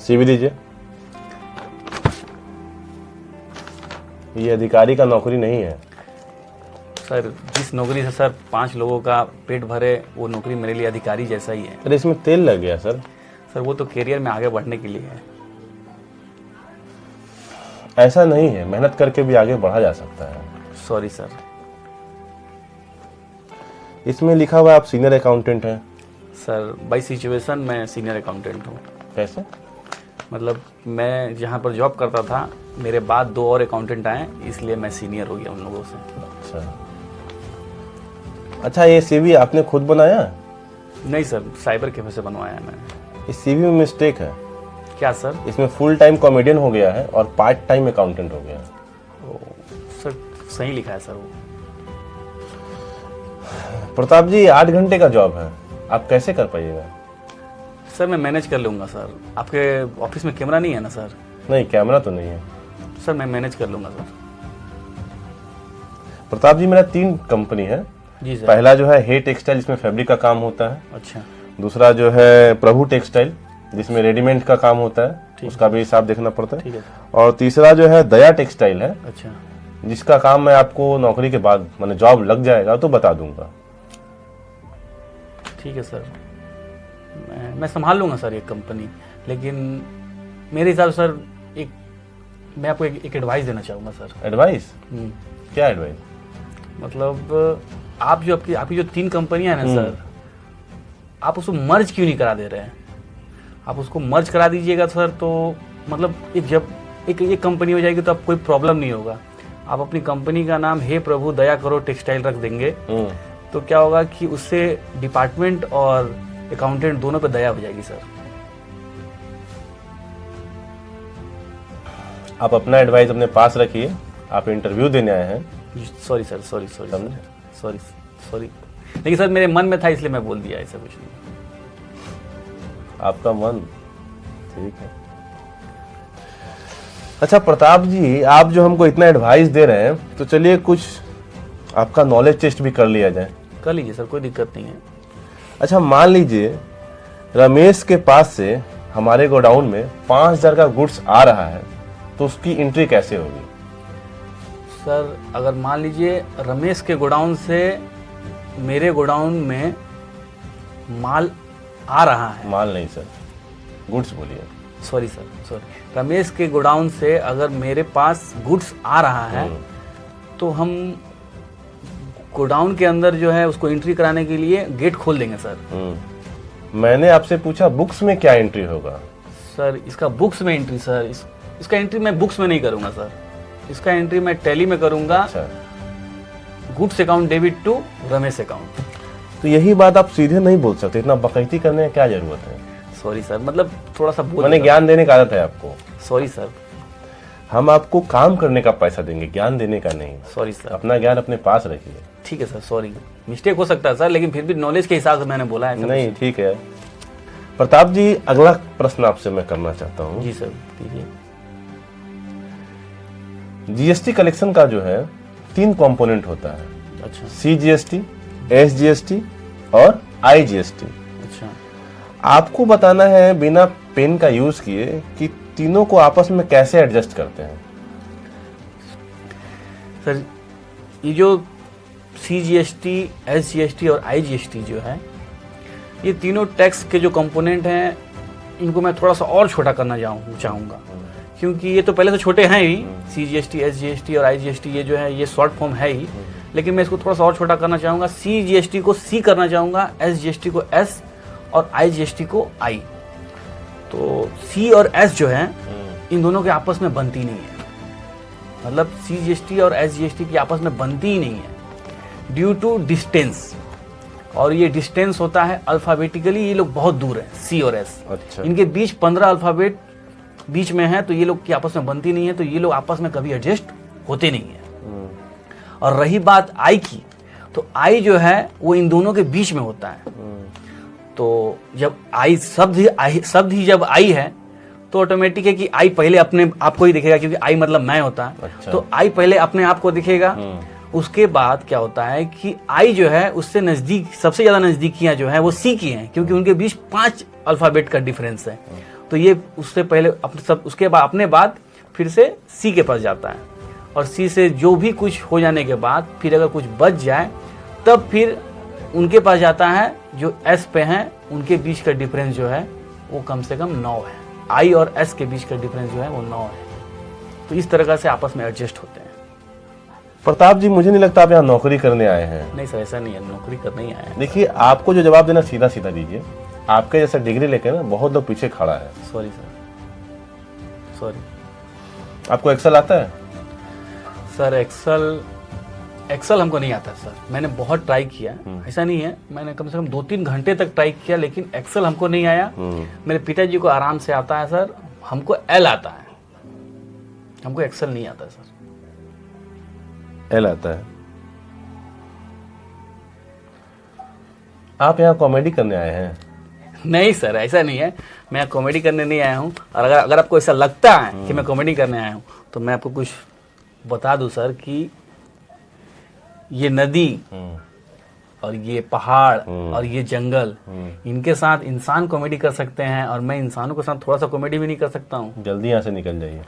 CV दीजिए। ये अधिकारी का नौकरी नहीं है सर। जिस नौकरी से सर 5 लोगों का पेट भरे, वो नौकरी मेरे लिए अधिकारी जैसा ही है। अरे इसमें तेल लग गया सर। सर वो तो करियर में आगे बढ़ने के लिए है। ऐसा नहीं है, मेहनत करके भी आगे बढ़ा जा सकता है। Sorry sir. इसमें लिखा हुआ है आप सीनियर अकाउंटेंट हैं। सर बाई सिचुएशन मैं सीनियर अकाउंटेंट हूँ। कैसे? मतलब मैं जहाँ पर जॉब करता था, मेरे बाद 2 और अकाउंटेंट आए, इसलिए मैं सीनियर हो गया उन लोगों से। अच्छा, ये सीवी आपने खुद बनाया? नहीं सर, साइबर कैफे से बनवाया है मैंने। इस सीवी में मिस्टेक है। क्या सर? इसमें फुल टाइम कॉमेडियन हो गया है और पार्ट टाइम अकाउंटेंट हो गया है। सर सही लिखा है सर वो। प्रताप जी, 8 घंटे का जॉब है, आप कैसे कर पाइएगा? सर मैं मैनेज कर लूँगा सर। आपके ऑफिस में कैमरा नहीं है ना सर? नहीं, कैमरा तो नहीं है। सर मैं मैनेज कर लूँगा सर। प्रताप जी, मेरा 3 कंपनी है। जी सर। पहला जो है हे टेक्सटाइल, इसमें फैब्रिक का काम होता है। अच्छा। दूसरा जो है प्रभु टेक्सटाइल, जिसमें रेडीमेड का काम होता है, उसका भी हिसाब देखना पड़ता है। ठीक है। और तीसरा जो है दया टेक्सटाइल है। अच्छा। जिसका काम मैं आपको नौकरी के बाद, मैंने जॉब लग जाएगा तो बता दूंगा। ठीक है सर, मैं संभाल लूँगा सर ये कंपनी। लेकिन मेरे हिसाब से सर मैं आपको एक एडवाइस देना चाहूँगा सर। एडवाइस? क्या एडवाइस? मतलब आपकी जो 3 कंपनियां हैं ना सर, आप उसको मर्ज क्यों नहीं करा दे रहे हैं? आप उसको मर्ज करा दीजिएगा सर, तो मतलब जब एक कंपनी हो जाएगी तो आप कोई प्रॉब्लम नहीं होगा। आप अपनी कंपनी का नाम हे प्रभु दया करो टेक्सटाइल रख देंगे, तो क्या होगा कि उससे डिपार्टमेंट और अकाउंटेंट दोनों पे दया हो जाएगी सर। आप अपना एडवाइस अपने पास रखिए, आप इंटरव्यू देने आए हैं। Sorry sir, sorry. लेकिन सर मेरे मन में था, इसलिए मैं बोल दिया, ऐसा कुछ नहीं। आपका मन ठीक है। अच्छा प्रताप जी, आप जो हमको इतना एडवाइस दे रहे हैं, तो चलिए कुछ आपका नॉलेज टेस्ट भी कर लिया जाए। कर लीजिए सर, कोई दिक्कत नहीं है। अच्छा, मान लीजिए रमेश के पास से हमारे गोडाउन में 5000 का गुड्स आ रहा है, तो उसकी एंट्री कैसे होगी? सर अगर मान लीजिए रमेश के गोडाउन से मेरे गोडाउन में माल आ रहा है। माल नहीं सर, गुड्स बोलिए। Sorry sir, sorry. रमेश के गोडाउन से अगर मेरे पास गुड्स आ रहा है, तो हम गोडाउन के अंदर जो है उसको एंट्री कराने के लिए गेट खोल देंगे सर। मैंने आपसे पूछा बुक्स में क्या एंट्री होगा? सर इसका बुक्स में एंट्री सर, इसका एंट्री मैं बुक्स में नहीं करूंगा सर। इसका एंट्री मैं टैली में करूंगा। अच्छा। Goods account debit to Ramesh account. तो यही बात आप सीधे नहीं बोल सकते, इतना बकैती करने की क्या जरूरत है? सॉरी सर, मतलब थोड़ा सा बोल, मैंने ज्ञान देने का आदत है आपको। Sorry sir. हम आपको काम करने का पैसा देंगे, ज्ञान देने का नहीं। Sorry sir. अपना ज्ञान अपने पास रखिए। ठीक है सर, सॉरी। मिस्टेक हो सकता है सर, लेकिन फिर भी नॉलेज के हिसाब से मैंने बोला है। नहीं ठीक है। प्रताप जी, अगला प्रश्न आपसे मैं करना चाहता हूँ। जी सर, कीजिए। जीएसटी कलेक्शन का जो है 3 कंपोनेंट होता है। अच्छा। CGST, SGST और IGST। अच्छा। आपको बताना है बिना पेन का यूज किए कि तीनों को आपस में कैसे एडजस्ट करते हैं। सर ये जो CGST, SGST और IGST जो है, ये तीनों टैक्स के जो कंपोनेंट हैं, इनको मैं थोड़ा सा और छोटा करना चाहूँगा, क्योंकि ये तो पहले से छोटे हैं ही। CGST, SGST और IGST ये जो है ये शॉर्ट फॉर्म है ही, लेकिन मैं इसको थोड़ा सा और छोटा करना चाहूँगा। CGST को C करना चाहूँगा, SGST को S और IGST को I। तो C और S जो है, इन दोनों के आपस में बनती नहीं है। मतलब CGST और SGST की आपस में बनती ही नहीं है ड्यू टू डिस्टेंस। और ये डिस्टेंस होता है अल्फाबेटिकली, ये लोग बहुत दूर हैं, C और S। अच्छा। इनके बीच 15 अल्फाबेट बीच में है, तो ये लोग की आपस में बनती नहीं है, तो ये लोग आपस में कभी एडजस्ट होते नहीं है। और रही बात I की, तो I जो है वो इन दोनों के बीच में होता है। तो जब शब्द ही जब I है, तो ऑटोमेटिक है कि I पहले अपने आप को ही दिखेगा, क्योंकि I मतलब मैं होता है। अच्छा। तो I पहले अपने आप को दिखेगा। उसके बाद क्या होता है कि I जो है उससे नजदीक, सबसे ज्यादा नजदीकियां जो है वो C की हैं, क्योंकि उनके बीच 5 अल्फाबेट का डिफरेंस है। तो ये उससे पहले उसके बाद अपने बाद फिर से सी के पास जाता है, और सी से जो भी कुछ हो जाने के बाद फिर अगर कुछ बच जाए तब फिर उनके पास जाता है जो एस पे हैं, उनके बीच का डिफरेंस जो है वो कम से कम 9 है। आई और एस के बीच का डिफरेंस जो है वो 9 है। तो इस तरह से आपस में एडजस्ट होते हैं। प्रताप जी, मुझे नहीं लगता आप यहाँ नौकरी करने आए हैं। नहीं सर, ऐसा नहीं है, नौकरी करने ही आए हैं। देखिए, आपको जो जवाब देना सीधा सीधा दीजिए। आपके जैसा डिग्री लेके ना बहुत लोग पीछे खड़ा है। Sorry sir, sorry. आपको एक्सेल आता है? सर एक्सेल हमको नहीं आता सर। मैंने बहुत ट्राई किया, ऐसा नहीं है, मैंने कम से कम 2-3 घंटे तक ट्राई किया, लेकिन एक्सेल हमको नहीं आया। मेरे पिताजी को आराम से आता है सर, हमको एल आता है, हमको एक्सेल नहीं आता सर। एल आता है। आप यहाँ कॉमेडी करने आए हैं? नहीं सर, ऐसा नहीं है, मैं कॉमेडी करने नहीं आया हूँ। और अगर आपको ऐसा लगता है कि मैं कॉमेडी करने आया हूँ तो मैं आपको कुछ बता दूं सर कि ये नदी और ये पहाड़ और ये जंगल, इनके साथ इंसान कॉमेडी कर सकते हैं, और मैं इंसानों के साथ थोड़ा सा कॉमेडी भी नहीं कर सकता हूँ। जल्दी यहाँ से निकल जाइए।